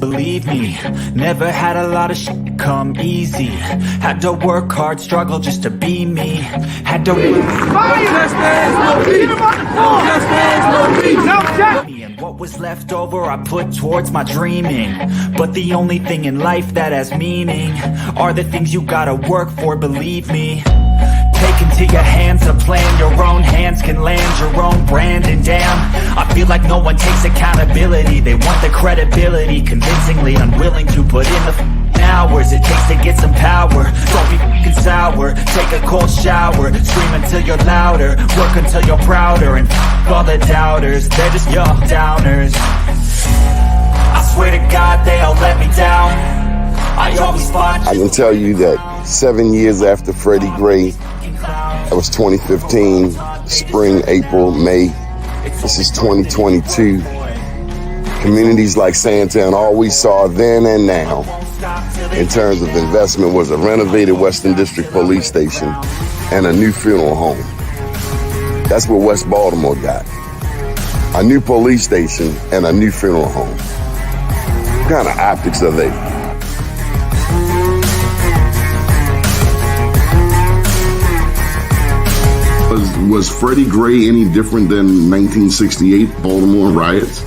Believe me, never had a lot of shit come easy. Had to work hard, struggle just to be me. Had to and what was left over I put towards my dreaming. But the only thing in life that has meaning are the things you gotta work for, believe me. Take into your hands a plan, your own hands can land your own brand. And damn, I feel like no one takes accountability. They want the credibility, convincingly unwilling to put in the hours it takes to get some power. Don't be f***ing sour, take a cold shower, scream until you're louder, work until you're prouder. And f*** all the doubters, they're just your downers. I swear to God they all let me down. I always fought. I can tell you that 7 years after Freddie Gray, that was 2015, spring, April, May. This is 2022. Communities like Sandtown, all we saw then and now in terms of investment was a renovated Western District Police Station and a new funeral home. That's what West Baltimore got. A new police station and a new funeral home. What kind of optics are they? Was Freddie Gray any different than 1968 Baltimore riots?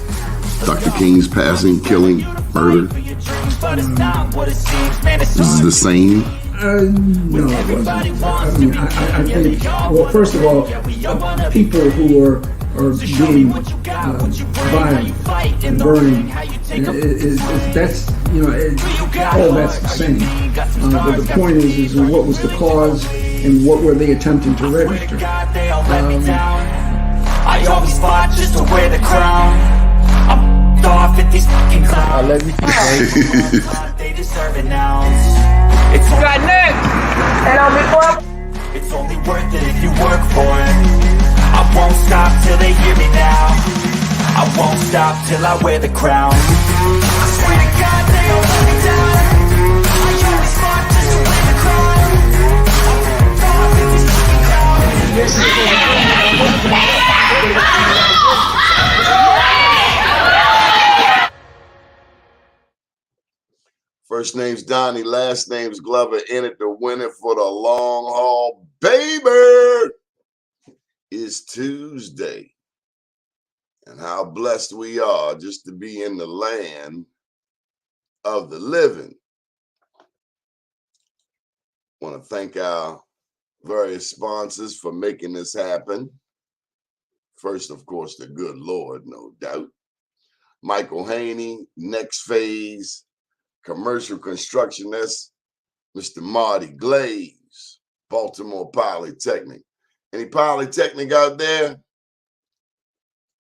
Dr. King's passing, killing, murder? This is the same? No, it wasn't. I mean, I think, well, first of all, people who are being violent and burning, that's, you know, all that's the same. But the point is what was the cause and what were they attempting to register? I always fought just to wear the crown. I'm off at these fucking clowns. I love you. They deserve an ounce. It's Got next. And I'll be quiet. It's only worth it if you work for it. I won't stop till they hear me now. I won't stop till I wear the crown. I swear to God they all let me down. I always fought just to wear the crown. I'm off at these fucking clowns. First name's Donnie, last name's Glover, in it to win it for the long haul. Baby, it's Tuesday. And how blessed we are just to be in the land of the living. Want to thank our various sponsors for making this happen. First, of course, the good Lord, no doubt. Michael Haney, Next Phase, Commercial Constructionist, Mr. Marty Glaze, Baltimore Polytechnic. Any Polytechnic out there?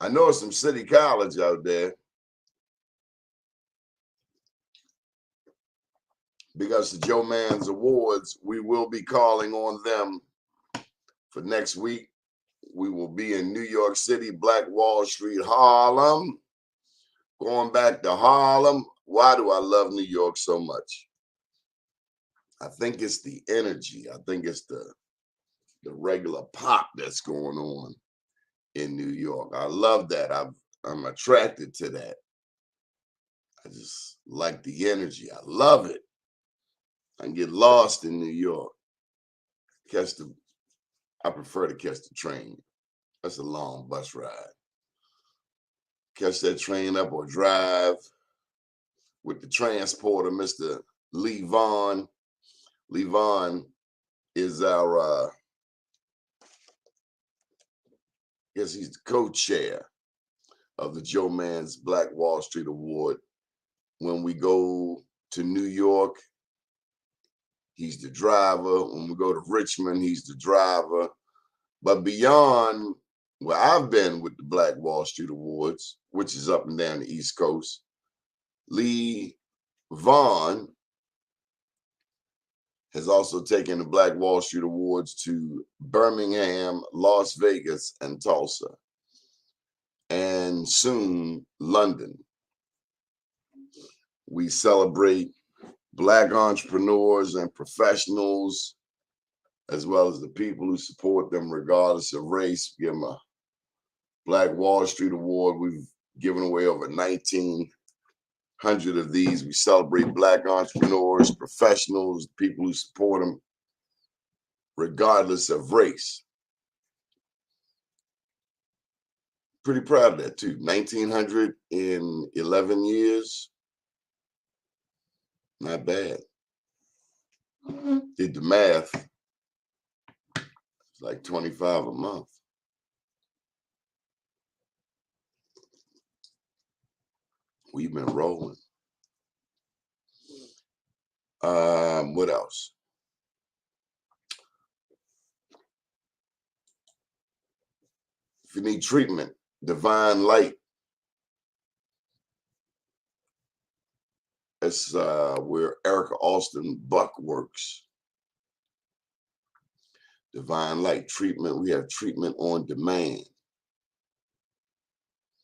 I know some City College out there. Because the Joe Mans Awards, we will be calling on them for next week. We will be in New York City, Black Wall Street, Harlem. Going back to Harlem. Why do I love New York so much? I think it's the energy. I think it's the regular pop that's going on in New York. I love that. I'm attracted to that. I just like the energy. I love it. I can get lost in New York. I prefer to catch the train. That's a long bus ride. Catch that train up or drive with the transporter, Mr. Lee Vaughn. Lee Vaughn is our, I guess he's the co-chair of the Joe Mans Black Wall Street Award. When we go to New York, he's the driver. When we go to Richmond, he's the driver. But beyond where I've been with the Black Wall Street Awards, which is up and down the East Coast, Lee Vaughn has also taken the Black Wall Street Awards to Birmingham, Las Vegas, and Tulsa, and soon London. We celebrate Black entrepreneurs and professionals, as well as the people who support them regardless of race. Give them a Black Wall Street Award. We've given away over 19 100 of these. We celebrate Black entrepreneurs, professionals, people who support them, regardless of race. Pretty proud of that too. 1,900 in 11 years. Not bad. Did the math. It's like 25 a month. We've been rolling. What else? If you need treatment, Divine Light. That's where Erica Austin Buck works. Divine Light treatment. We have treatment on demand.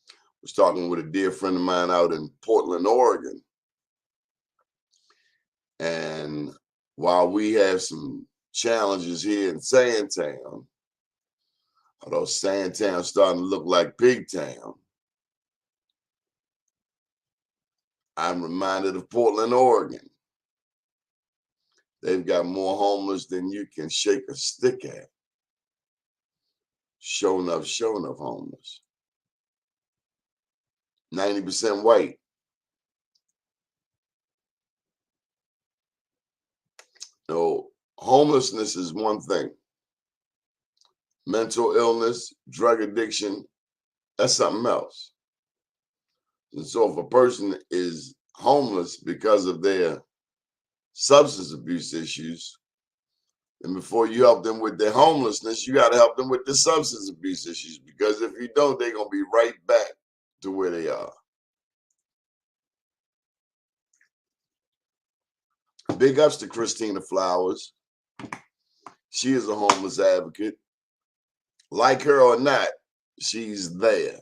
I was talking with a dear friend of mine out in Portland, Oregon. And while we have some challenges here in Sandtown, although Sandtown's starting to look like Pigtown, I'm reminded of Portland, Oregon. They've got more homeless than you can shake a stick at. Sure enough homeless. 90% white. No, homelessness is one thing. Mental illness, drug addiction, that's something else. And so if a person is homeless because of their substance abuse issues, and before you help them with their homelessness, you got to help them with the substance abuse issues, because if you don't, they're going to be right back to where they are. Big ups to Christina Flowers. She is a homeless advocate. Like her or not, she's there.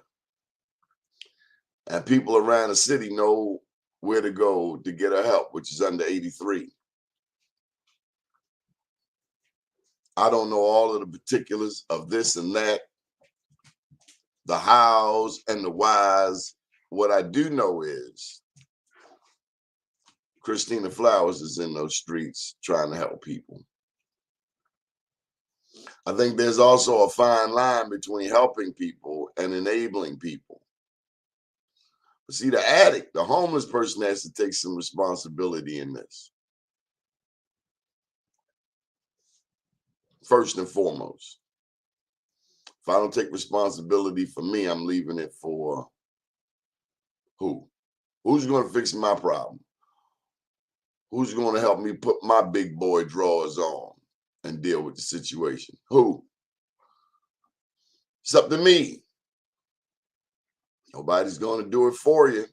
And people around the city know where to go to get her help, which is under 83. I don't know all of the particulars of this and that, the hows and the whys. What I do know is Christina Flowers is in those streets trying to help people. I think there's also a fine line between helping people and enabling people. But see, the addict, the homeless person, has to take some responsibility in this. First and foremost. If I don't take responsibility for me, I'm leaving it for who? Who's going to fix my problem? Who's going to help me put my big boy drawers on and deal with the situation? Who? It's up to me. Nobody's going to do it for you.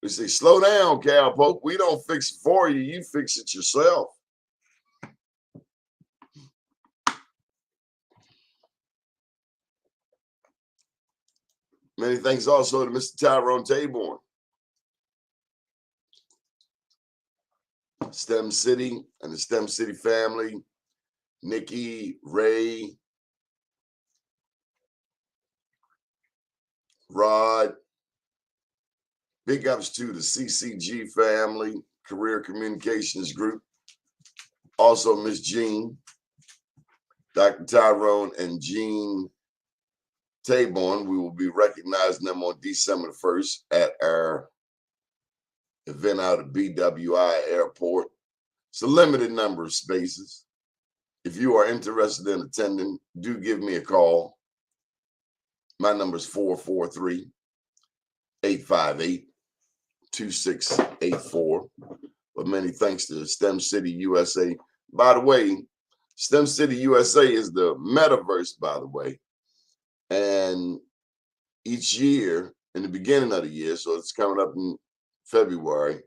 We say, slow down, cowpoke. We don't fix it for you. You fix it yourself. Many thanks also to Mr. Tyrone Taborn. STEM City and the STEM City family, Nikki, Ray, Rod. Big ups to the CCG family, Career Communications Group. Also Miss Jean, Dr. Tyrone and Jean Taborn. We will be recognizing them on December 1st at our event out at BWI Airport. It's a limited number of spaces. If you are interested in attending, do give me a call. My number is 443-858-2684. But many thanks to STEM City USA. By the way, STEM City USA is the metaverse, by the way. And each year, in the beginning of the year, so it's coming up in February,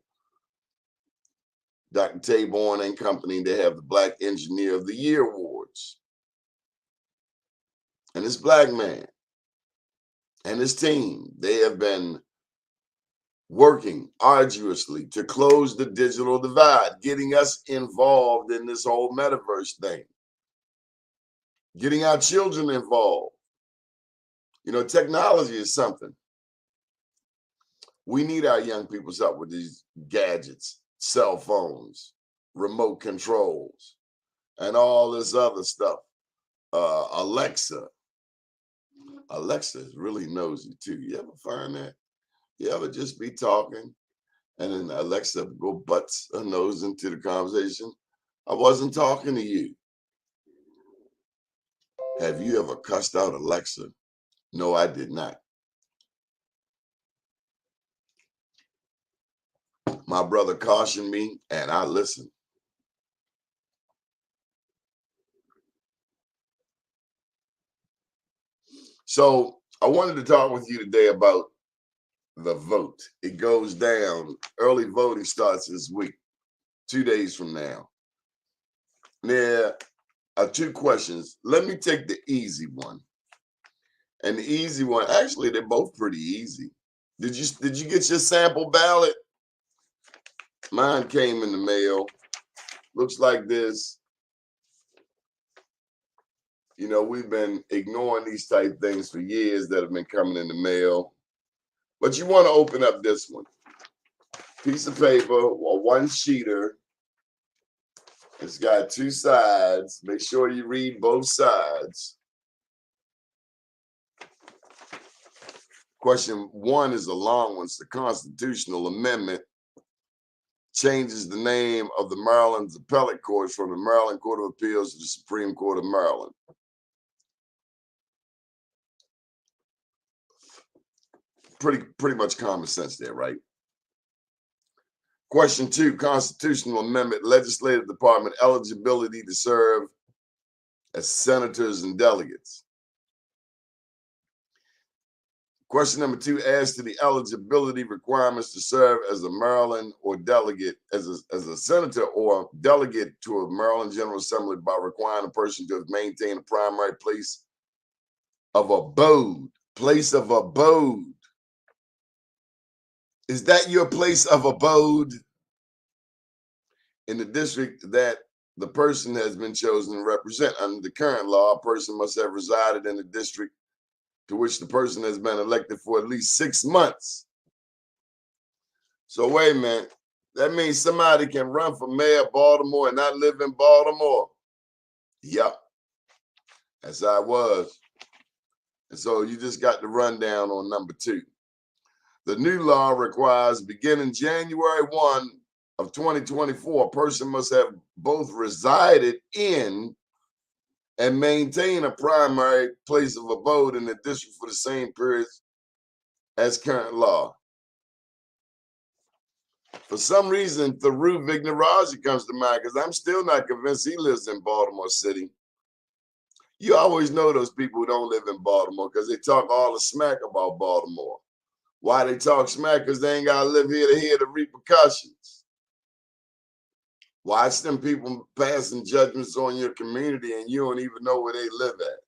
Dr. Taborn and company, they have the Black Engineer of the Year Awards. And this black man and his team, they have been working arduously to close the digital divide, getting us involved in this whole metaverse thing, getting our children involved. You know, technology is something. We need our young people's help with these gadgets, cell phones, remote controls, and all this other stuff. Alexa. Alexa is really nosy too. You ever find that? You ever just be talking and then Alexa go butts her nose into the conversation? I wasn't talking to you. Have you ever cussed out Alexa? No, I did not. My brother cautioned me and I listened. So I wanted to talk with you today about the vote. It goes down. Early voting starts this week, 2 days from now. There are 2 questions. Let me take the easy one. And the easy one, actually, they're both pretty easy. Did you get your sample ballot? Mine came in the mail. Looks like this. You know, we've been ignoring these type things for years that have been coming in the mail. But you want to open up this one. Piece of paper or one sheeter. It's got 2 sides. Make sure you read both sides. Question 1 is a long one. It's the constitutional amendment. Changes the name of the Maryland's appellate court from the Maryland Court of Appeals to the Supreme Court of Maryland. Pretty much common sense there, right? Question 2, constitutional amendment, legislative department eligibility to serve as senators and delegates. Question number 2, as to the eligibility requirements to serve as a Maryland or delegate, as a senator or delegate to a Maryland General Assembly by requiring a person to maintain a primary place of abode. Place of abode. Is that your place of abode? In the district that the person has been chosen to represent. Under the current law, a person must have resided in the district to which the person has been elected for at least 6 months. So wait a minute. That means somebody can run for mayor of Baltimore and not live in Baltimore. Yep. That's how it was. And so you just got the rundown on number 2. The new law requires beginning January 1 of 2024, a person must have both resided in and maintain a primary place of abode in the district for the same period as current law. For some reason, Tharu Vignarajah comes to mind because I'm still not convinced he lives in Baltimore City. You always know those people who don't live in Baltimore because they talk all the smack about Baltimore. Why they talk smack? Because they ain't got to live here to hear the repercussions. Watch them people passing judgments on your community and you don't even know where they live at.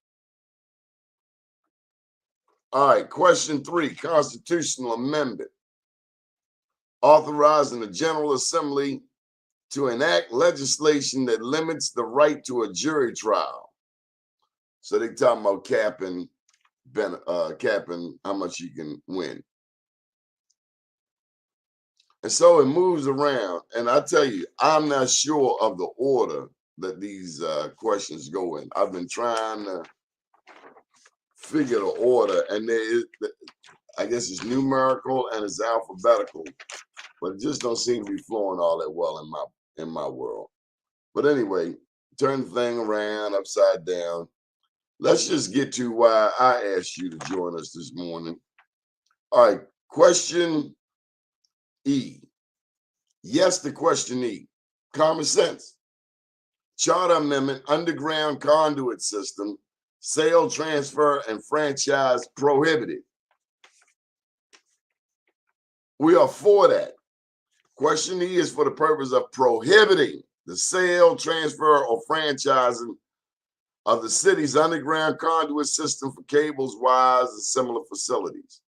All right, question 3, constitutional amendment. Authorizing the General Assembly to enact legislation that limits the right to a jury trial. So they talking about capping how much you can win. And so it moves around. And I tell you, I'm not sure of the order that these questions go in. I've been trying to figure the order, and I guess it's numerical and it's alphabetical, but it just don't seem to be flowing all that well in my world. But anyway, turn the thing around upside down. Let's just get to why I asked you to join us this morning. All right, question E. Yes, the question E. Common sense. Charter amendment, underground conduit system, sale, transfer, and franchise prohibited. We are for that. Question E is for the purpose of prohibiting the sale, transfer, or franchising of the city's underground conduit system for cables, wires, and similar facilities.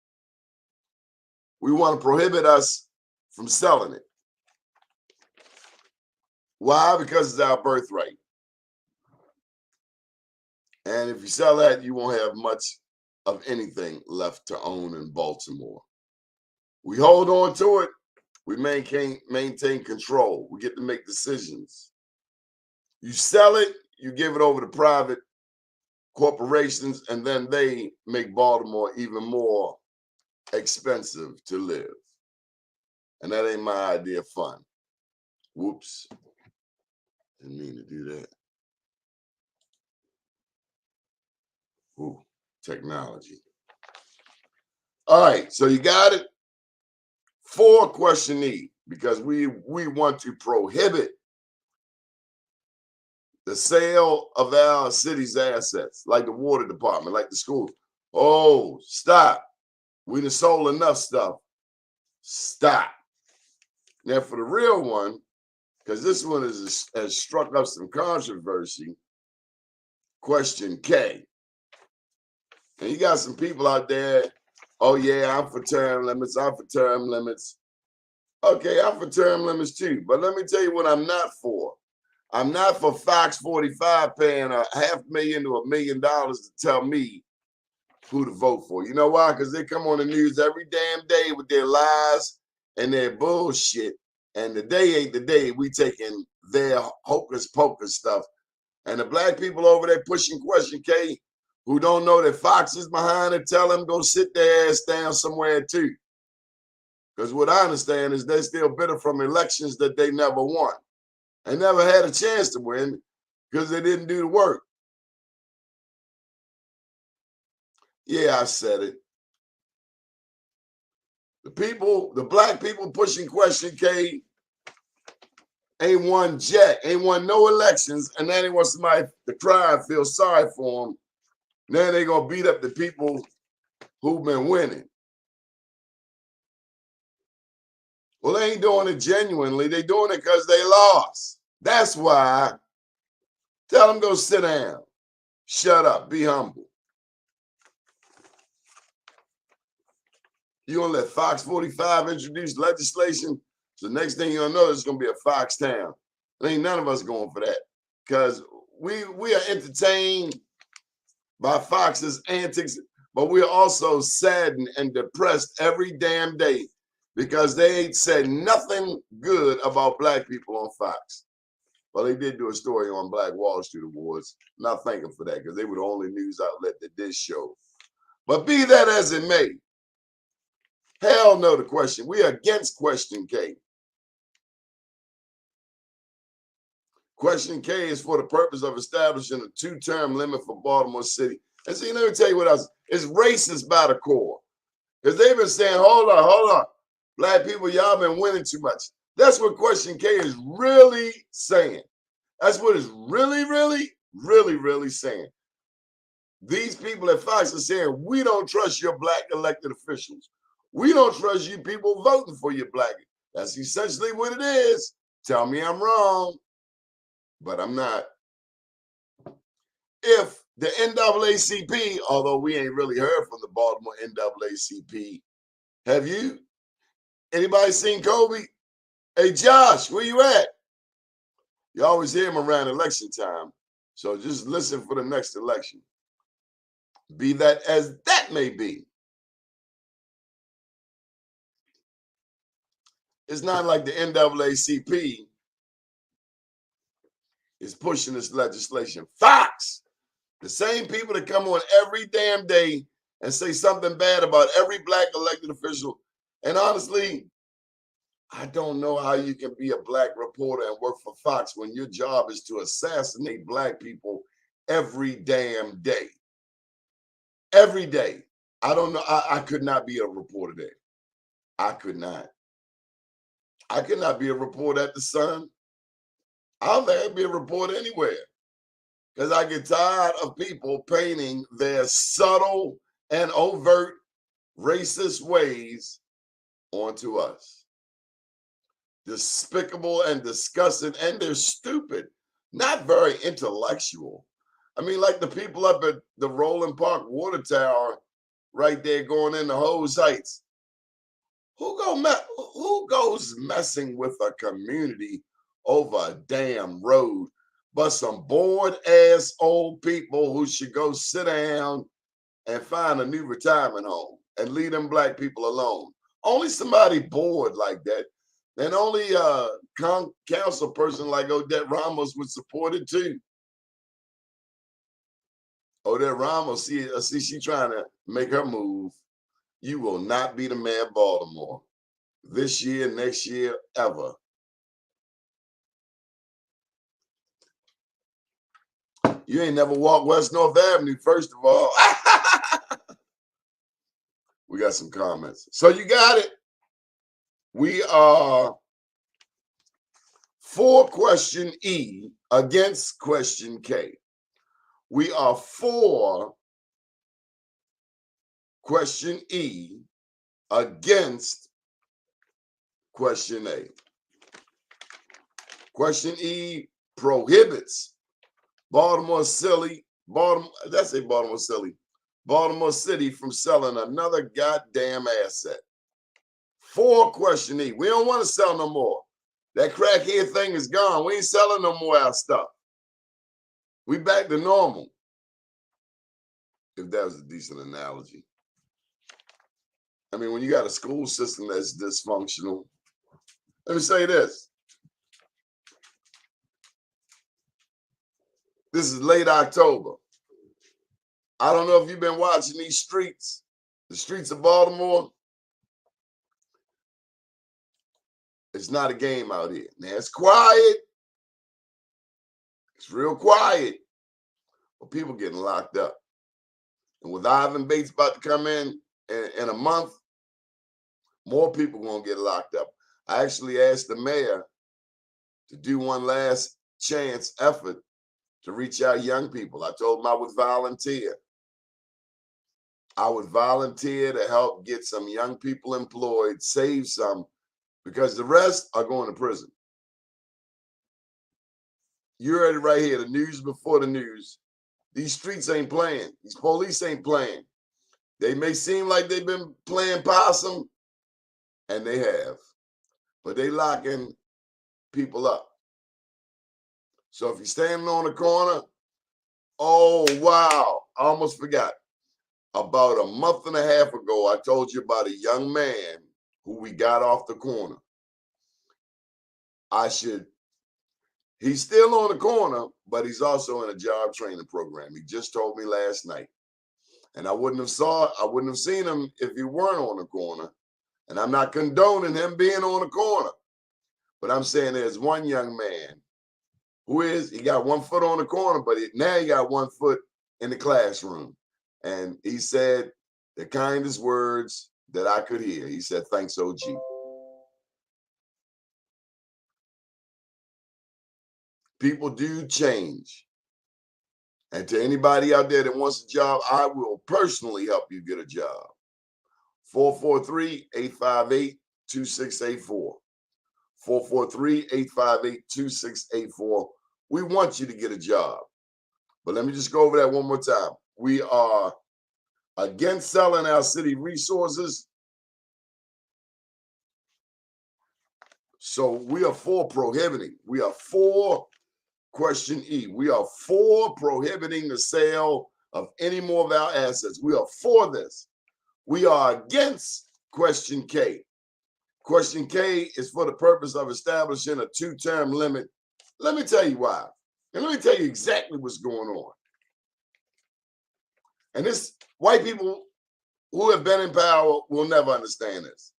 We want to prohibit us from selling it. Why? Because it's our birthright. And if you sell that, you won't have much of anything left to own in Baltimore. We hold on to it. We maintain control. We get to make decisions. You sell it, you give it over to private corporations, and then they make Baltimore even more expensive to live. And that ain't my idea of fun. Whoops. Didn't mean to do that. Ooh, technology. All right, so you got it. 4, question E, because we want to prohibit the sale of our city's assets, like the water department, like the school. Oh, stop. We done sold enough stuff. Stop. Now, for the real one, because this one has struck up some controversy, question K. And you got some people out there, oh yeah, I'm for term limits, I'm for term limits. Okay, I'm for term limits too, but let me tell you what I'm not for. I'm not for Fox 45 paying $500,000 to $1 million to tell me who to vote for. You know why? Because they come on the news every damn day with their lies and their bullshit. And the day ain't the day we taking their hocus pocus stuff. And the black people over there pushing question K, who don't know that Fox is behind it, tell them go sit their ass down somewhere too. Because what I understand is they're still bitter from elections that they never won. They never had a chance to win because they didn't do the work. Yeah, I said it. The black people pushing question K ain't won jack, ain't won no elections, and then they want somebody to cry and feel sorry for them. Now they're going to beat up the people who've been winning. Well, they ain't doing it genuinely. They doing it because they lost. That's why. Tell them go sit down. Shut up. Be humble. You gonna let Fox 45 introduce legislation? So the next thing you'll know, it's gonna be a Fox town. There ain't none of us going for that. Because we are entertained by Fox's antics, but we're also saddened and depressed every damn day because they ain't said nothing good about black people on Fox. Well, they did do a story on Black Wall Street Awards. Not thanking for that because they were the only news outlet that did show. But be that as it may, hell no to question. We are against question K. Question K is for the purpose of establishing a 2-term limit for Baltimore City. And see, let me tell you what else. It's racist by the core. Because they've been saying, hold on. Black people, y'all been winning too much. That's what question K is really saying. That's what it's really saying. These people at Fox are saying, we don't trust your black elected officials. We don't trust you people voting for your black. That's essentially what it is. Tell me I'm wrong, but I'm not. If the NAACP, although we ain't really heard from the Baltimore NAACP, have you? Anybody seen Kobe? Hey, Josh, where you at? You always hear him around election time. So just listen for the next election. Be that as that may be. It's not like the NAACP is pushing this legislation. Fox, the same people that come on every damn day and say something bad about every black elected official. And honestly, I don't know how you can be a black reporter and work for Fox when your job is to assassinate black people every damn day. Every day. I don't know. I could not be a reporter there. I could not. I could not be a reporter at the Sun. I don't think I'd be a reporter anywhere. Because I get tired of people painting their subtle and overt racist ways onto us. Despicable and disgusting, and they're stupid, not very intellectual. I mean, like the people up at the Roland Park Water Tower right there going into Hose Heights. Who goes messing with a community over a damn road but some bored-ass old people who should go sit down and find a new retirement home and leave them black people alone? Only somebody bored like that. And only a council person like Odette Ramos would support it too. Odette Ramos, see, she trying to make her move. You will not be the mayor of Baltimore this year, next year, ever. You ain't never walked West North Avenue, first of all. We got some comments. So you got it. We are for question E against question K. We are for question E against question A. Question E prohibits Baltimore City from selling another goddamn asset. For question E. We don't want to sell no more. That crackhead thing is gone. We ain't selling no more our stuff. We back to normal. If that was a decent analogy. I mean, when you got a school system that's dysfunctional, let me say this. This is late October. I don't know if you've been watching these streets, the streets of Baltimore. It's not a game out here. Now, it's quiet. It's real quiet. But people getting locked up. And with Ivan Bates about to come in a month, more people going to get locked up. I actually asked the mayor to do one last chance effort to reach out young people. I told him I would volunteer. I would volunteer to help get some young people employed, save some, because the rest are going to prison. You heard it right here, the news before the news. These streets ain't playing. These police ain't playing. They may seem like they've been playing possum, and they have, but they locking people up. So if you're standing on the corner, oh, wow, I almost forgot. About a month and a half ago, I told you about a young man who we got off the corner. He's still on the corner, but he's also in a job training program. He just told me last night. And I wouldn't have seen him if he weren't on the corner. And I'm not condoning him being on the corner. But I'm saying there's one young man he got 1 foot on the corner, but now he got 1 foot in the classroom. And he said the kindest words that I could hear. He said, "Thanks, OG." People do change. And to anybody out there that wants a job, I will personally help you get a job. 443-858-2684. 443-858-2684. We want you to get a job. But let me just go over that one more time. We are against selling our city resources. So we are for prohibiting. We are for question E. We are for prohibiting the sale of any more of our assets. We are for this. We are against question K. Question K is for the purpose of establishing a 2-term limit. Let me tell you why. And let me tell you exactly what's going on. And this, white people who have been in power will never understand this.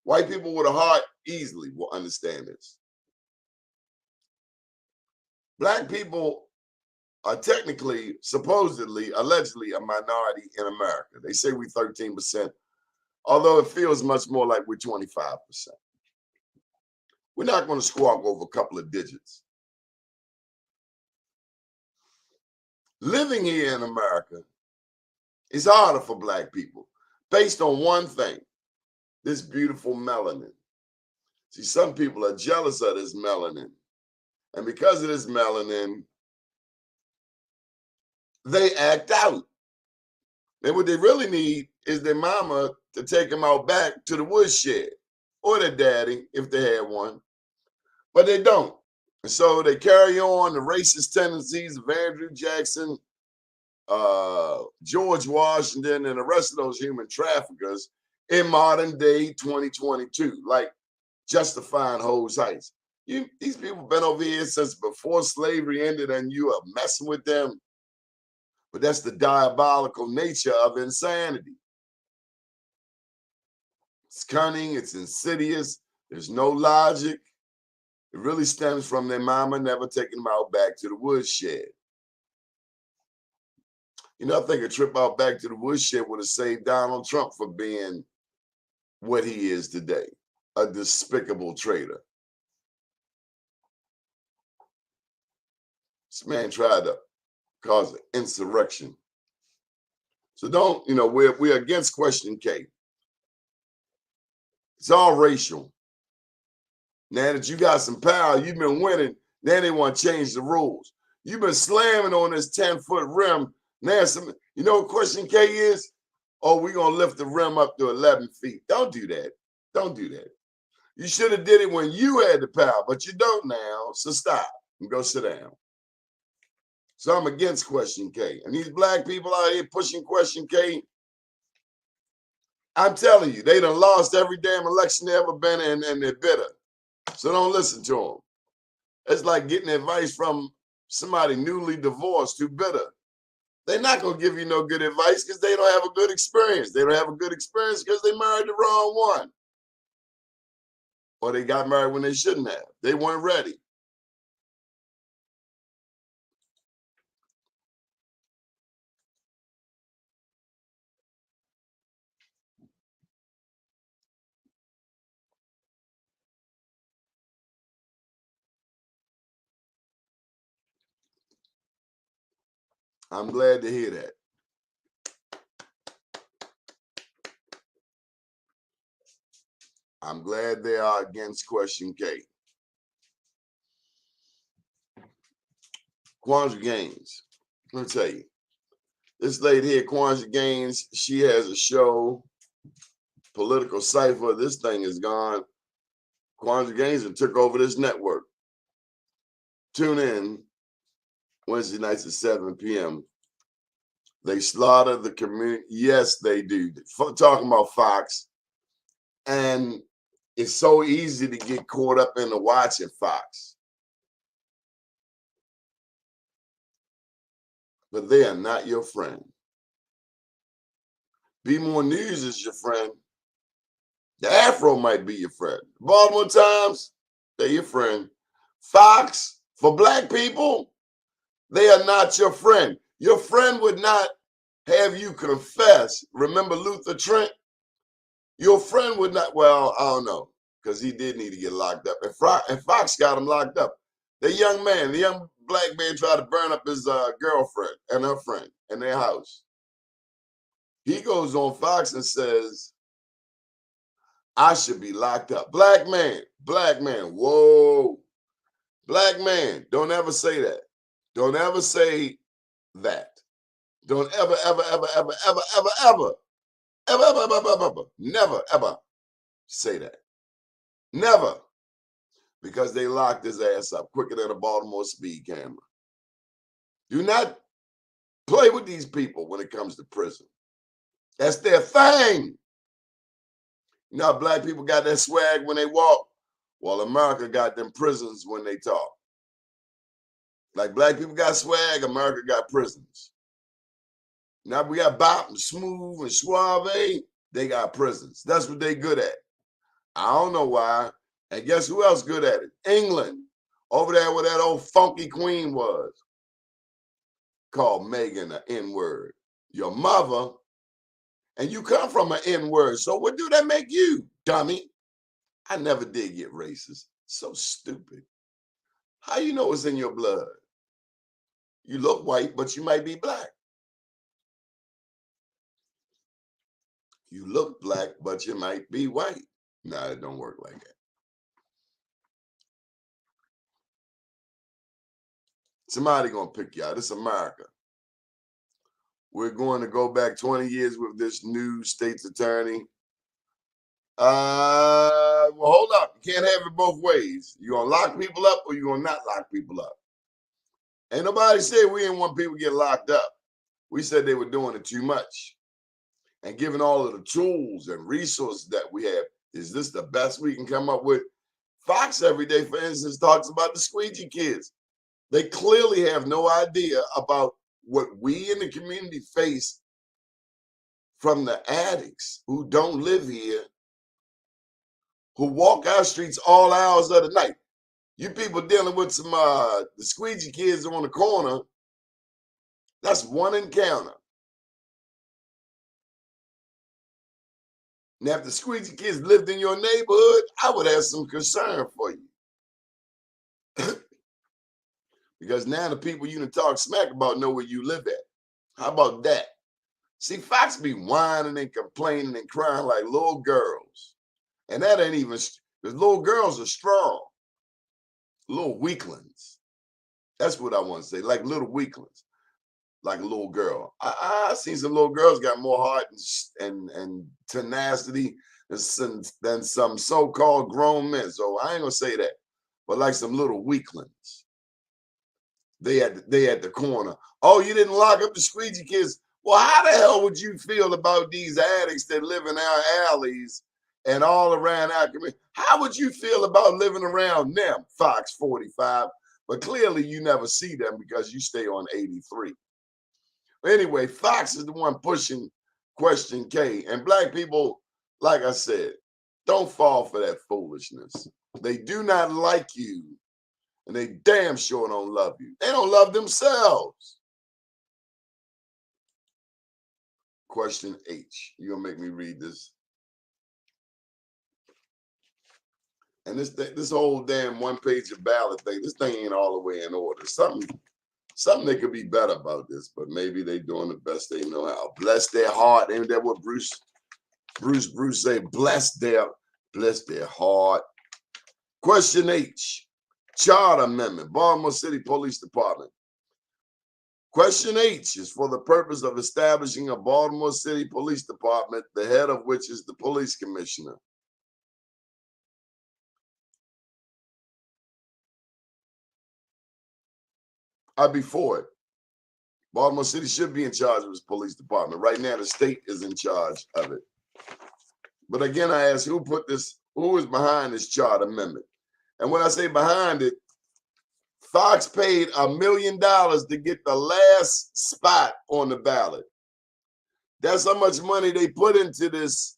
White people with a heart easily will understand this. Black people are technically, supposedly, allegedly a minority in America. They say we're 13%, although it feels much more like we're 25%. We're not going to squawk over a couple of digits. Living here in America is harder for Black people based on one thing, this beautiful melanin. See, some people are jealous of this melanin. And because of this melanin, they act out. And what they really need is their mama to take them out back to the woodshed, or their daddy, if they had one. But they don't. And so they carry on the racist tendencies of Andrew Jackson, George Washington, and the rest of those human traffickers in modern day 2022, like justifying Hoes Heights. These people been over here since before slavery ended, and you are messing with them. But that's the diabolical nature of insanity. It's cunning, it's insidious, there's no logic. It really stems from their mama never taking them out back to the woodshed. You know, I think a trip out back to the woodshed would have saved Donald Trump from being what he is today, a despicable traitor. This man tried to cause an insurrection. So don't, you know, we're against Question K. It's all racial. Now that you got some power, you've been winning, now they want to change the rules. You've been slamming on this 10-foot rim. Now, you know what Question K is? Oh, we're going to lift the rim up to 11 feet. Don't do that. Don't do that. You should have did it when you had the power, but you don't now. So stop and go sit down. So I'm against Question K. And these black people out here pushing Question K, I'm telling you, they done lost every damn election they ever been in, and they're bitter. So don't listen to them. It's like getting advice from somebody newly divorced who bitter. They're not going to give you no good advice because they don't have a good experience. They don't have a good experience because they married the wrong one. Or they got married when they shouldn't have. They weren't ready. I'm glad to hear that. I'm glad they are against Question K. Kwanzaa Gaines. Let me tell you. This lady here, Kwanzaa Gaines, she has a show, Political Cipher. This thing is gone. Kwanzaa Gaines took over this network. Tune in Wednesday nights at 7 p.m. They slaughter the community. Yes, they do. Talking about Fox. And it's so easy to get caught up in the watching Fox. But they are not your friend. Be More News is your friend. The Afro might be your friend. Baltimore Times, they're your friend. Fox, for black people, they are not your friend. Your friend would not have you confess. Remember Luther Trent? Your friend would not, well, I don't know, because he did need to get locked up. And Fox got him locked up. The young black man tried to burn up his girlfriend and her friend in their house. He goes on Fox and says, I should be locked up. Black man, whoa. Black man, don't ever say that. Don't ever say that. Don't ever, never, ever say that. Never. Because they locked his ass up quicker than a Baltimore speed camera. Do not play with these people when it comes to prison. That's their thing. You know how black people got that swag when they walk? Well, America got them prisons when they talk. Like black people got swag, America got prisons. Now we got Bop and Smooth and Suave, they got prisons. That's what they good at. I don't know why. And guess who else good at it? England. Over there where that old funky queen was. Called Megan the N-word. Your mother. And you come from an N-word. So what do that make you, dummy? I never did get racist. So stupid. How you know it's in your blood? You look white, but you might be black. You look black, but you might be white. No, it don't work like that. Somebody gonna pick you out. It's America. We're going to go back 20 years with this new state's attorney. Well, hold up. You can't have it both ways. You gonna lock people up or you gonna not lock people up? Ain't nobody said we didn't want people to get locked up. We said they were doing it too much. and given all of the tools and resources that we have, is this the best we can come up with? Fox every day, for instance, talks about the squeegee kids. They clearly have no idea about what we in the community face from the addicts who don't live here, who walk our streets all hours of the night. You people dealing with some the squeegee kids on the corner, that's one encounter. Now, if the squeegee kids lived in your neighborhood, I would have some concern for you. Because now the people you can talk smack about know where you live at. How about that? See, Fox be whining and complaining and crying like little girls. And that ain't even, because little girls are strong. Little weaklings. That's what I want to say, like little weaklings. Like a little girl. I seen some little girls got more heart and tenacity than some so-called grown men. So I ain't gonna say that. But like some little weaklings. They at the corner. Oh, you didn't lock up the squeegee kids. Well, how the hell would you feel about these addicts that live in our alleys and all around our community? How would you feel about living around them, Fox 45? But clearly you never see them because you stay on 83. Anyway, Fox is the one pushing Question K. And black people, like I said, don't fall for that foolishness. They do not like you, and they damn sure don't love you. They don't love themselves. Question H. You're gonna make me read this. And this whole damn one-page ballot thing, this thing ain't all the way in order. Something they could be better about this, but maybe they doing the best they know how. Bless their heart. Ain't that what Bruce say? Bless their heart. Question H. Charter Amendment, Baltimore City Police Department. Question H is for the purpose of establishing a Baltimore City Police Department, the head of which is the police commissioner. I'd be for it. Baltimore City should be in charge of its police department. Right now, the state is in charge of it. But again, I ask, who is behind this charter amendment? And when I say behind it, Fox paid $1 million to get the last spot on the ballot. That's how much money they put into this.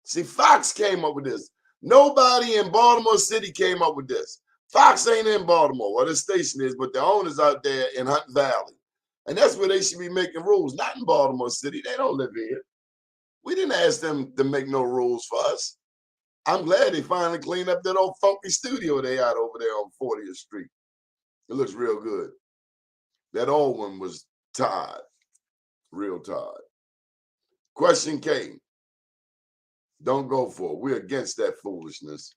See, Fox came up with this. Nobody in Baltimore City came up with this. Fox ain't in Baltimore, well, the station is, but the owner's out there in Hunt Valley. And that's where they should be making rules, not in Baltimore City. They don't live here. We didn't ask them to make no rules for us. I'm glad they finally cleaned up that old funky studio they had over there on 40th Street. It looks real good. That old one was tired, real tired. Question K. Don't go for it. We're against that foolishness.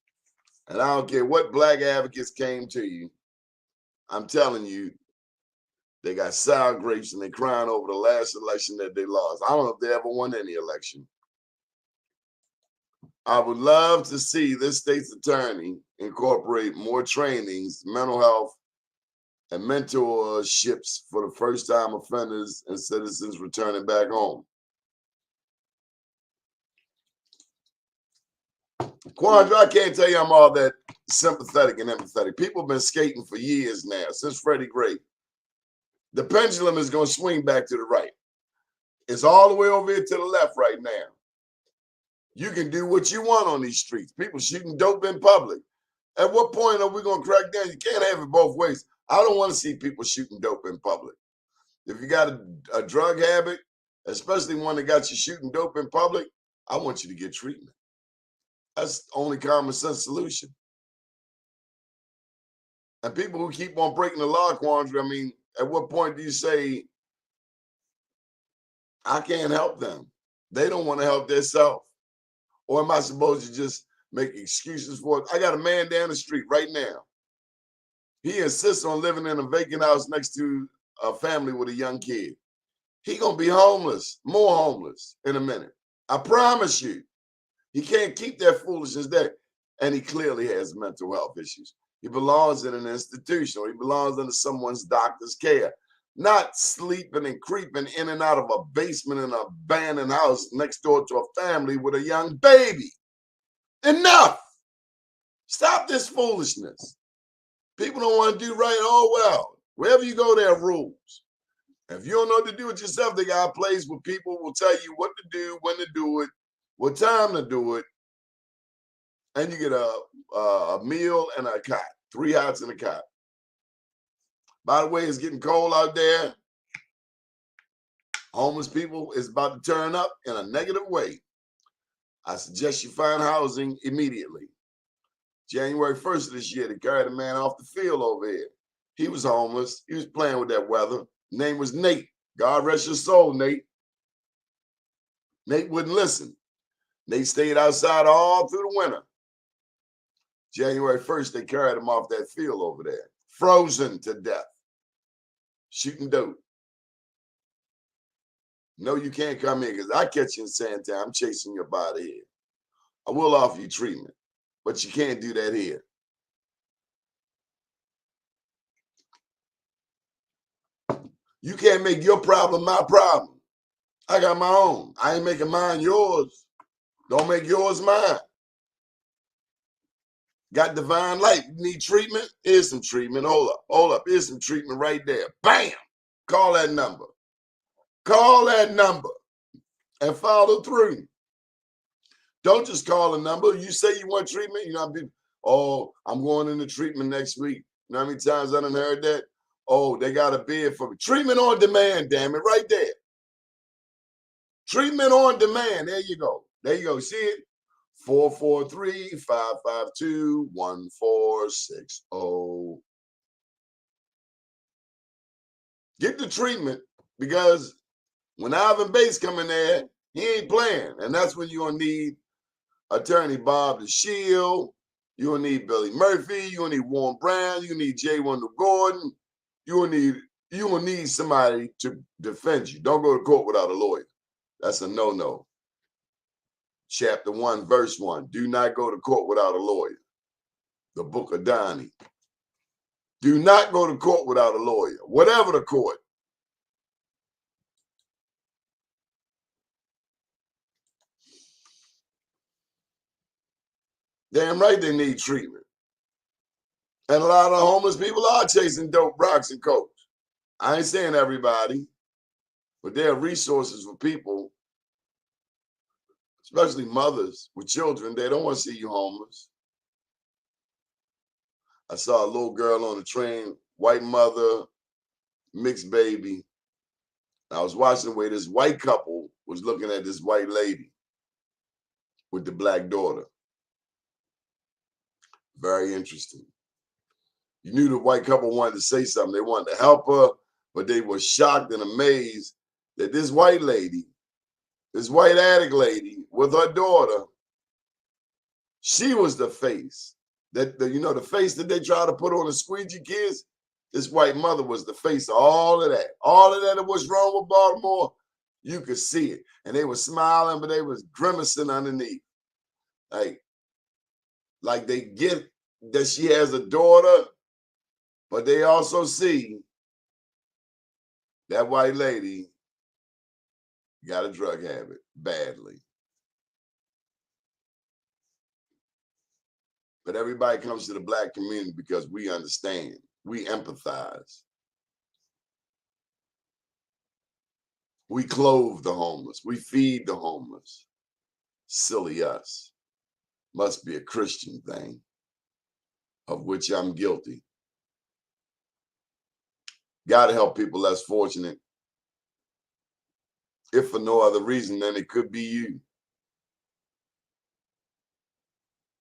And I don't care what black advocates came to you. I'm telling you, they got sour grapes and they're crying over the last election that they lost. I don't know if they ever won any election. I would love to see this state's attorney incorporate more trainings, mental health, and mentorships for the first-time offenders and citizens returning back home. Quandra, I can't tell you I'm all that sympathetic and empathetic. People have been skating for years now, since Freddie Gray. The pendulum is going to swing back to the right. It's all the way over here to the left right now. You can do what you want on these streets. People shooting dope in public. At what point are we going to crack down? You can't have it both ways. I don't want to see people shooting dope in public. If you got a drug habit, especially one that got you shooting dope in public, I want you to get treatment. That's the only common sense solution. And people who keep on breaking the law, Quandra, I mean, at what point do you say, I can't help them? They don't want to help themselves. Or am I supposed to just make excuses for it? I got a man down the street right now. He insists on living in a vacant house next to a family with a young kid. He gonna be homeless, more homeless in a minute. I promise you. He can't keep that foolishness there. And he clearly has mental health issues. He belongs in an institution, or he belongs under someone's doctor's care. not sleeping and creeping in and out of a basement in an abandoned house next door to a family with a young baby. Enough. Stop this foolishness. People don't want to do right. Oh, well, wherever you go, there are rules. If you don't know what to do it yourself, they got a place where people will tell you what to do, when to do it, what time to do it, and you get a meal and a cot, 3 hots and a cot. By the way, it's getting cold out there. Homeless people is about to turn up in a negative way. I suggest you find housing immediately. January 1st of this year, they carried a man off the field over here. He was homeless. He was playing with that weather. Name was Nate. God rest your soul, Nate. Nate wouldn't listen. Nate stayed outside all through the winter. January 1st, they carried him off that field over there, frozen to death, shooting dope. No, you can't come in because I catch you in Santa. I'm chasing your body here. I will offer you treatment, but you can't do that here. You can't make your problem my problem. I got my own. I ain't making mine yours. Don't make yours mine. Got divine light. You need treatment? Here's some treatment. Hold up. Here's some treatment right there. Bam! Call that number. Call that number and follow through. Don't just call a number. You say you want treatment. You know, I'm going into treatment next week. You know how many times I done heard that? Oh, they got a bid for me. Treatment on demand, damn it, right there. Treatment on demand. There you go. There you go. See it? 443-552-1460. Get the treatment because when Ivan Bates come in there, he ain't playing. And that's when you're going to need attorney Bob the Shield. You're going to need Billy Murphy. You're going to need Warren Brown. You're going to need J. Wendell Gordon. You're going to need somebody to defend you. Don't go to court without a lawyer. That's a no-no. Chapter 1, verse 1. Do not go to court without a lawyer. The Book of Donnie. Do not go to court without a lawyer. Whatever the court. Damn right they need treatment. And a lot of homeless people are chasing dope, rocks, and coke. I ain't saying everybody, but there are resources for people, especially mothers with children. They don't want to see you homeless. I saw a little girl on the train, white mother, mixed baby. I was watching the way this white couple was looking at this white lady with the black daughter. Very interesting. You knew the white couple wanted to say something. They wanted to help her, but they were shocked and amazed that this white lady, this white addict lady with her daughter, she was the face. The face that they try to put on the squeegee kids, this white mother was the face of all of that. All of that was wrong with Baltimore, you could see it. And they were smiling, but they was grimacing underneath. Like they get that she has a daughter, but they also see that white lady got a drug habit badly. But everybody comes to the Black community because we understand, we empathize. We clothe the homeless, we feed the homeless. Silly us. Must be a Christian thing, of which I'm guilty. Got to help people less fortunate. If for no other reason, then it could be you.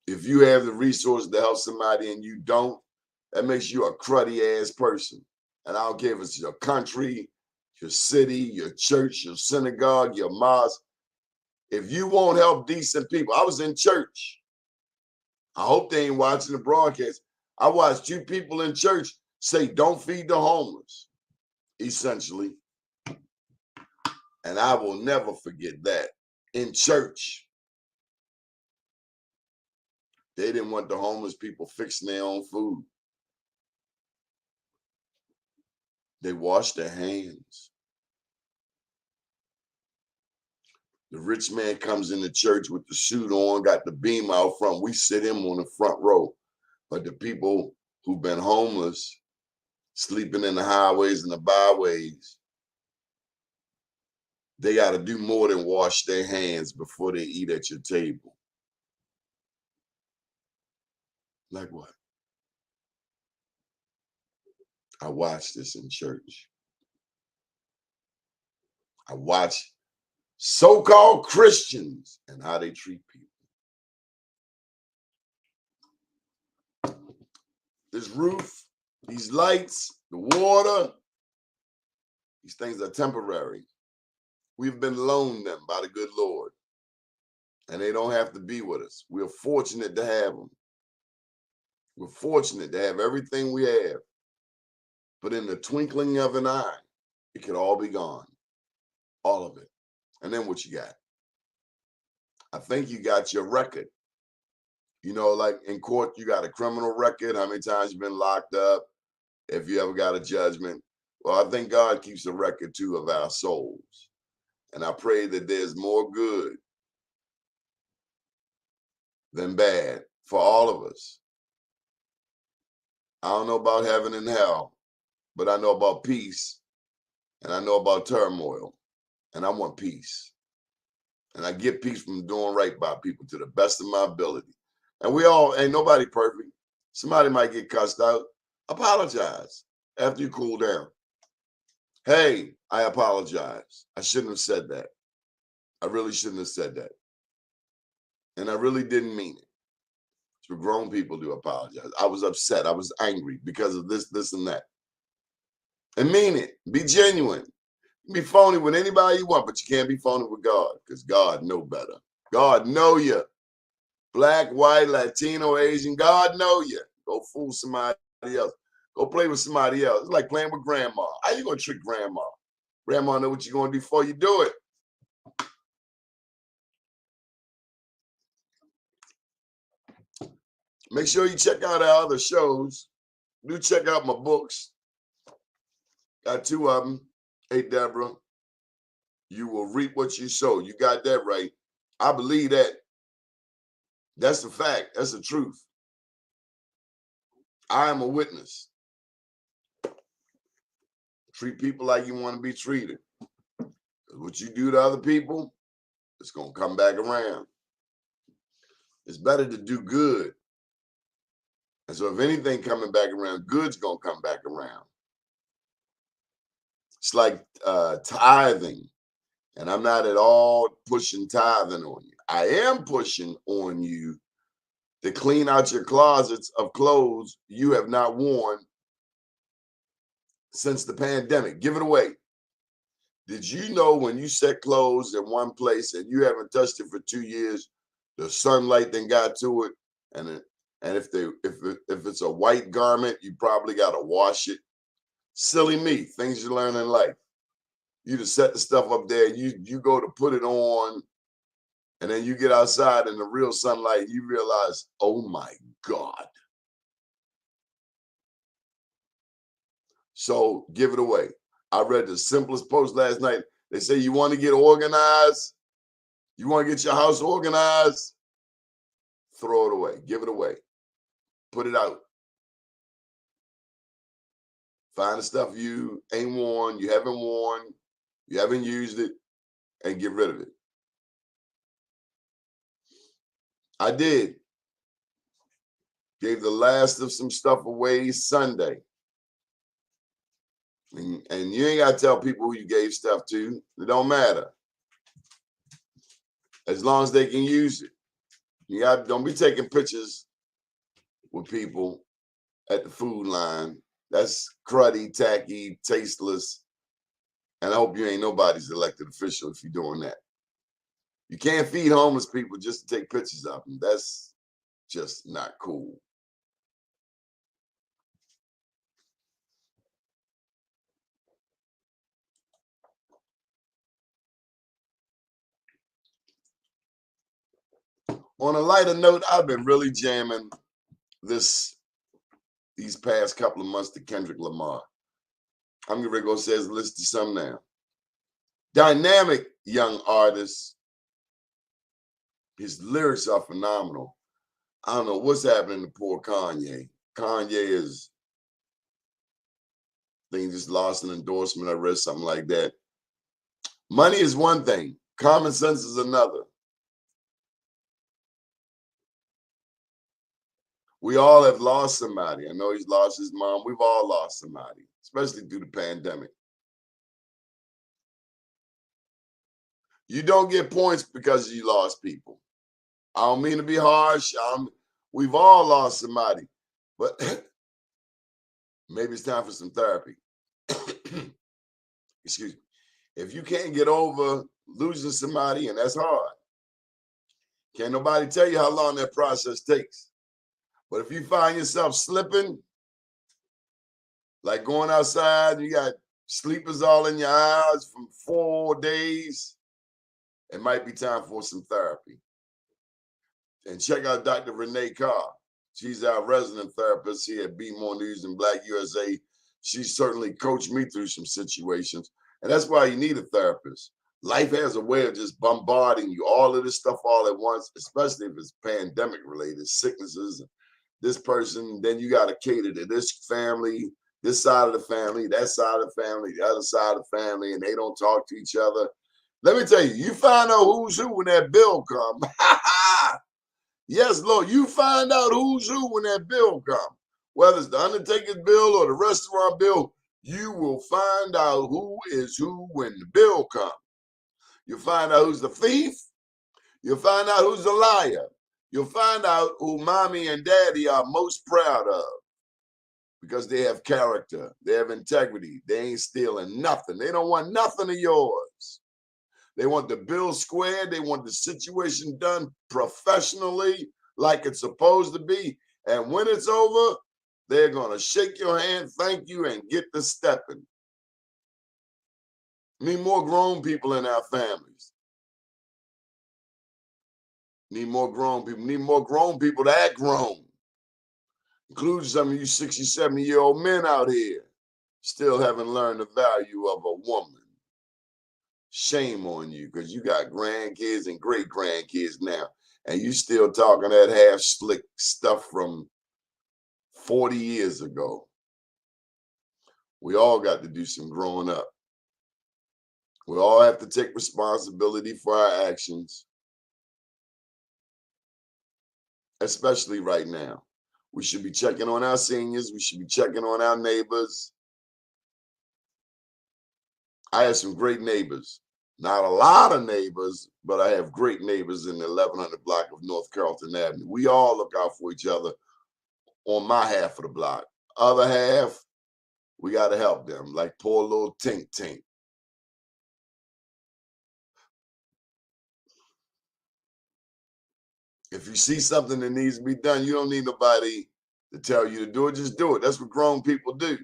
If you have the resources to help somebody and you don't, that makes you a cruddy ass person. And I don't care if it's your country, your city, your church, your synagogue, your mosque. If you won't help decent people, I was in church. I hope they ain't watching the broadcast. I watched 2 people in church say, don't feed the homeless, essentially. And I will never forget that. In church, they didn't want the homeless people fixing their own food. They wash their hands. The rich man comes into church with the suit on, got the beam out front. We sit him on the front row. But the people who've been homeless, sleeping in the highways and the byways, they got to do more than wash their hands before they eat at your table. Like what? I watch this in church. I watch so-called Christians and how they treat people. This roof, these lights, the water, these things are temporary. We've been loaned them by the good Lord, and they don't have to be with us. We're fortunate to have them. We're fortunate to have everything we have. But in the twinkling of an eye, it could all be gone. All of it. And then what you got? I think you got your record. You know, like in court, you got a criminal record, how many times you've been locked up, if you ever got a judgment. Well, I think God keeps a record too of our souls. And I pray that there's more good than bad for all of us. I don't know about heaven and hell, but I know about peace, and I know about turmoil, and I want peace. And I get peace from doing right by people to the best of my ability. And we all, ain't nobody perfect. Somebody might get cussed out. Apologize after you cool down. Hey, I apologize. I shouldn't have said that. I really shouldn't have said that. And I really didn't mean it. So grown people do apologize. I was upset. I was angry because of this, this, and that. And mean it. Be genuine. You can be phony with anybody you want, but you can't be phony with God, because God know better. God know you. Black, white, Latino, Asian, God know you. Go fool somebody else. Go play with somebody else. It's like playing with grandma. How you gonna trick grandma? Grandma know what you're gonna do before you do it. Make sure you check out our other shows. Do check out my books. Got 2 of them. Hey, Deborah, you will reap what you sow. You got that right. I believe that. That's the fact. That's the truth. I am a witness. Treat people like you want to be treated. What you do to other people, it's going to come back around. It's better to do good. And so if anything coming back around, good's going to come back around. It's like tithing. And I'm not at all pushing tithing on you. I am pushing on you to clean out your closets of clothes you have not worn since the pandemic. Give it away. Did you know when you set clothes in one place and you haven't touched it for 2 years, the sunlight then got to it, and if it's a white garment, you probably got to wash it. Silly me, things you learn in life. You just set the stuff up there, you go to put it on, and then you get outside in the real sunlight, you realize, oh my God. So give it away. I read the simplest post last night. They say you want to get organized, you want to get your house organized, throw it away, give it away, put it out. Find the stuff you ain't worn, you haven't used it, and get rid of it. I did. Gave the last of some stuff away Sunday. And you ain't got to tell people who you gave stuff to. It don't matter. As long as they can use it. Don't be taking pictures with people at the food line. That's cruddy, tacky, tasteless. And I hope you ain't nobody's elected official if you're doing that. You can't feed homeless people just to take pictures of them. That's just not cool. On a lighter note, I've been really jamming these past couple of months to Kendrick Lamar. I'm going to go says list to some now. Dynamic young artist. His lyrics are phenomenal. I don't know what's happening to poor Kanye. Kanye is, I think he just lost an endorsement. I read something like that. Money is one thing. Common sense is another. We all have lost somebody. I know he's lost his mom. We've all lost somebody, especially through the pandemic. You don't get points because you lost people. I don't mean to be harsh. We've all lost somebody, but maybe it's time for some therapy. Excuse me. If you can't get over losing somebody, and that's hard, can't nobody tell you how long that process takes. But if you find yourself slipping, like going outside, you got sleepers all in your eyes from 4 days, it might be time for some therapy. And check out Dr. Renee Carr. She's our resident therapist here at Be More News and Black USA. She certainly coached me through some situations. And that's why you need a therapist. Life has a way of just bombarding you, all of this stuff all at once, especially if it's pandemic related, sicknesses, this person, then you got to cater to this family, this side of the family, that side of the family, the other side of the family, and they don't talk to each other. Let me tell you, you find out who's who when that bill comes. Yes, Lord, you find out who's who when that bill comes. Whether it's the undertaker's bill or the restaurant bill, you will find out who is who when the bill comes. You'll find out who's the thief. You'll find out who's the liar. You'll find out who mommy and daddy are most proud of because they have character. They have integrity. They ain't stealing nothing. They don't want nothing of yours. They want the bill squared. They want the situation done professionally like it's supposed to be. And when it's over, they're going to shake your hand, thank you, and get to stepping. Need more grown people in our families. Need more grown people. Need more grown people to act grown. Including some of you 60, 70-year-old men out here still haven't learned the value of a woman. Shame on you because you got grandkids and great grandkids now. And you still talking that half slick stuff from 40 years ago. We all got to do some growing up. We all have to take responsibility for our actions. Especially right now. We should be checking on our seniors. We should be checking on our neighbors. I have some great neighbors. Not a lot of neighbors, but I have great neighbors in the 1100 block of North Carrollton Avenue. We all look out for each other on my half of the block. Other half, we got to help them, like poor little Tink Tink. If you see something that needs to be done, you don't need nobody to tell you to do it. Just do it. That's what grown people do.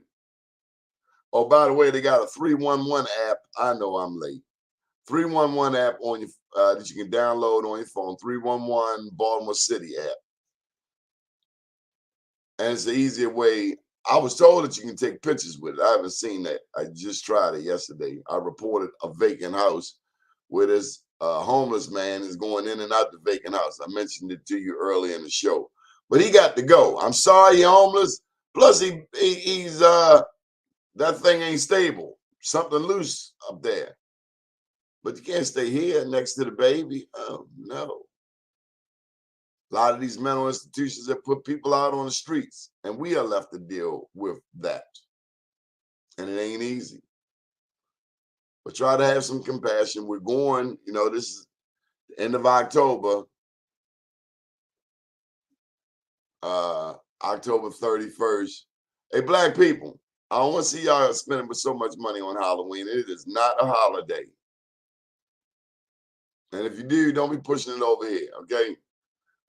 Oh, by the way, they got a 311 app. I know I'm late. 311 app on your that you can download on your phone. 311 Baltimore City app. And it's the easier way. I was told that you can take pictures with it. I haven't seen that. I just tried it yesterday. I reported a vacant house where this homeless man is going in and out the vacant house. I mentioned it to you earlier in the show. But he got to go. I'm sorry you're homeless. Plus, he's that thing ain't stable. Something loose up there. But you can't stay here next to the baby. Oh, no. A lot of these mental institutions that put people out on the streets, and we are left to deal with that. And it ain't easy. But try to have some compassion. We're going, this is the end of October. October 31st. Hey, black people, I don't want to see y'all spending so much money on Halloween. It is not a holiday. And if you do, don't be pushing it over here, okay?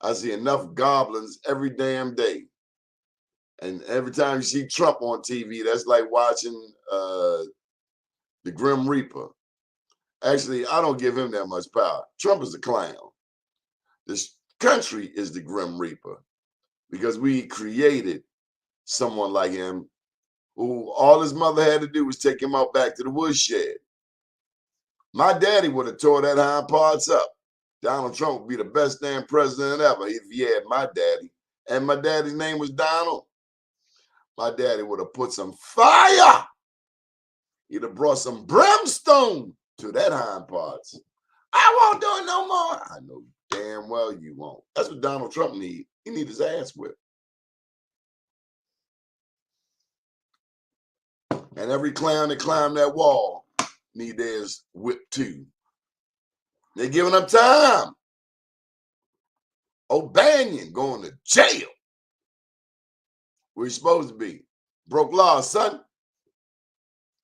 I see enough goblins every damn day. And every time you see Trump on TV, that's like watching the Grim Reaper. Actually, I don't give him that much power. Trump is a clown. This country is the Grim Reaper because we created someone like him who all his mother had to do was take him out back to the woodshed. My daddy would have tore that hind parts up. Donald Trump would be the best damn president ever if he had my daddy. And my daddy's name was Donald. My daddy would have put some fire. He'd have brought some brimstone to that hind parts. I won't do it no more. I know damn well you won't. That's what Donald Trump needs. He needs his ass whipped. And every clown that climbed that wall need theirs whipped too. They're giving up time. O'Banion going to jail. Where you supposed to be. Broke laws, son.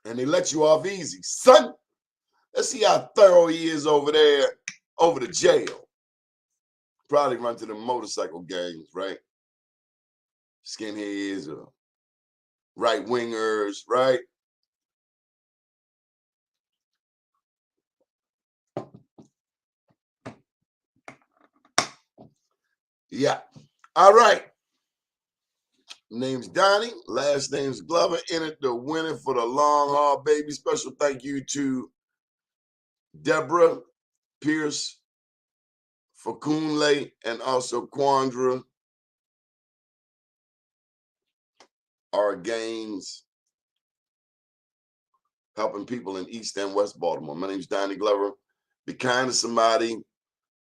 And they let you off easy. Son, let's see how thorough he is over there, over the jail. Probably run to the motorcycle gangs, right? Skinheads or right-wingers, right? Yeah. All right. Name's Donnie. Last name's Glover. Entered the winner for the long haul baby. Special thank you to Deborah Pierce, Fakunle, and also Quandra. Our gains helping people in East and West Baltimore. My name's Donnie Glover. Be kind to somebody.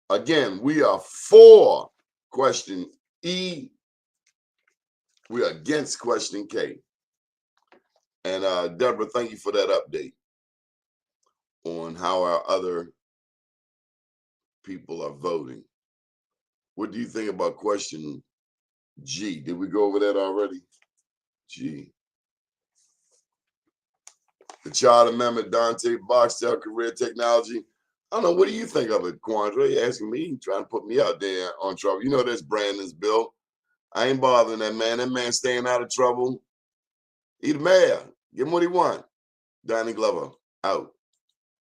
Again, we are for question E. We are against question K. And Deborah, thank you for that update on how our other people are voting. What do you think about question G? Did we go over that already? G. The Child Amendment, Dante Boxtel, Career Technology. I don't know. What do you think of it, Quandra? You asking me, trying to put me out there on trouble. You know that's Brandon's bill. I ain't bothering that man. That man staying out of trouble. He the mayor. Give him what he want. Donnie Glover, out.